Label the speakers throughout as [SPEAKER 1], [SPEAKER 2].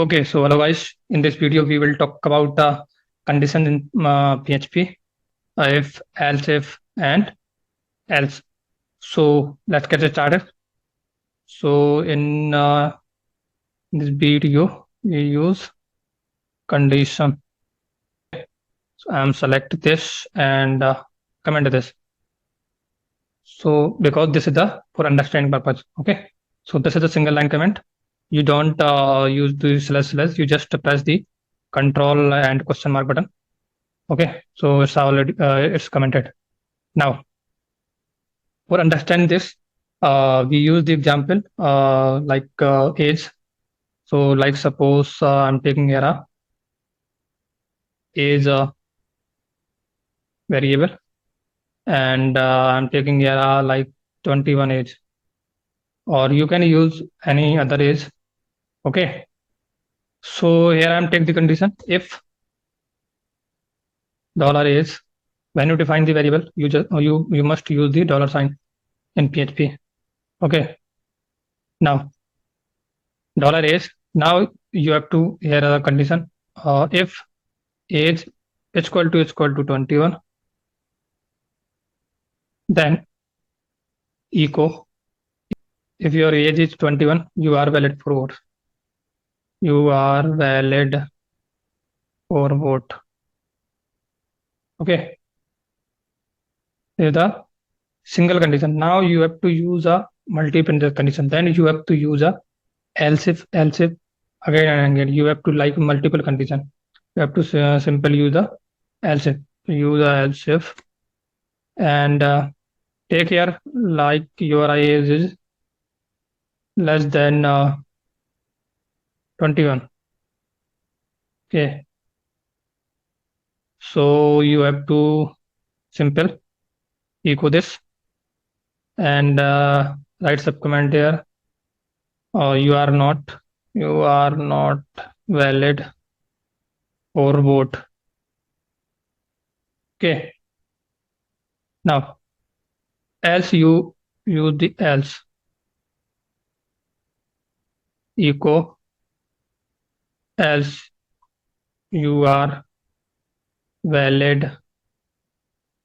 [SPEAKER 1] Okay, so hello guys. In this video, we will talk about the conditions in PHP, if, and else. So let's get started. So in this video, we use condition. So I'm select this and comment this. So because this is the for understanding purpose. Okay. So this is a single line comment. You don't use the slash. You just press the control and question mark button. Okay, so it's already it's commented. Now, for understand this, we use the example like age. So, like suppose I'm taking here a age variable, and I'm taking here a like 21 age, or you can use any other age. Okay, so here I'm take the condition if $age. When you define the variable, you must use the $sign in PHP. Okay, now $age. Now you have to here a condition if age is equal to 21, then echo if your age is 21, you are valid for vote. You are valid for vote. Okay, this is the single condition. Now you have to use a multiple condition. Then you have to use a else if again and again. You have to like multiple condition. You have to simply use the else if. Use the else if and take care like your age is less than 21. Okay, so you have to simple echo this and write subcommand here. You are not valid for vote. Okay, now else you use the else echo else you are valid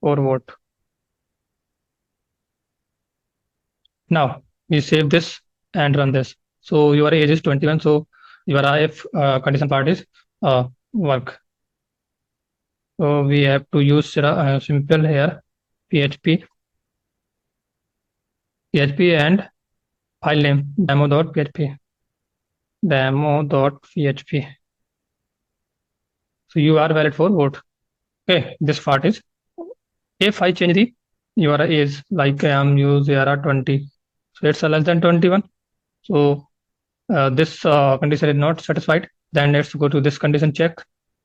[SPEAKER 1] for vote. Now we save this and run this. So your age is 21. So your if condition part is work. So we have to use simple here PHP and file name demo.php. So you are valid for vote. Okay, this part is if I change the your age like I am use here 20, so it's less than 21. So this condition is not satisfied. Then let's go to this condition check,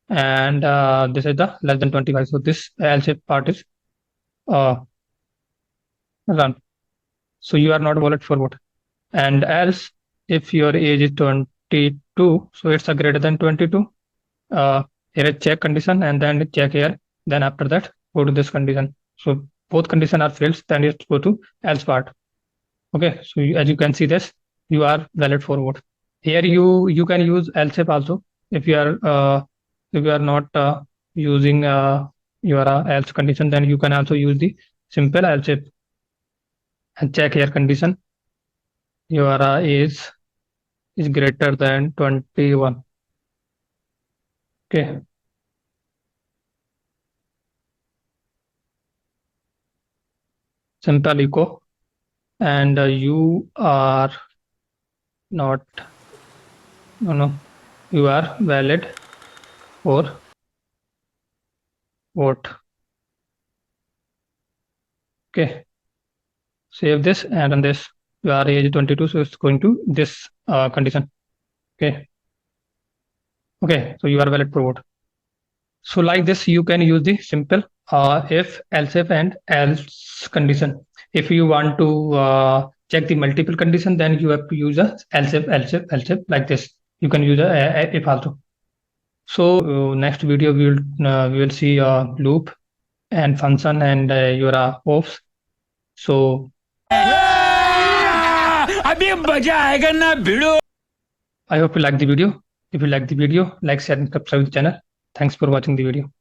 [SPEAKER 1] and this is the less than 25. So this else if part is run. So you are not valid for vote. And else if your age is 22, so it's a greater than 22. Here is check condition and then check here. Then after that go to this condition. So both condition are failed. Then you go to else part. Okay, so as you can see this, you are valid for vote. Here you can use else if also if you are not using your else condition, then you can also use the simple else if and check here condition. Your age is greater than 21. Okay. Simple echo and you are not you are valid for vote. Okay, save this and run this. You are age 22, so it's going to this condition. Okay, so you are valid for vote. So like this you can use the simple if else if and else condition. If you want to check the multiple condition, then you have to use a else if like this. You can use a if also. So next video we will see loop and function and your ops. So I hope you like the video. If you like the video, like, share, and subscribe the channel. Thanks for watching the video.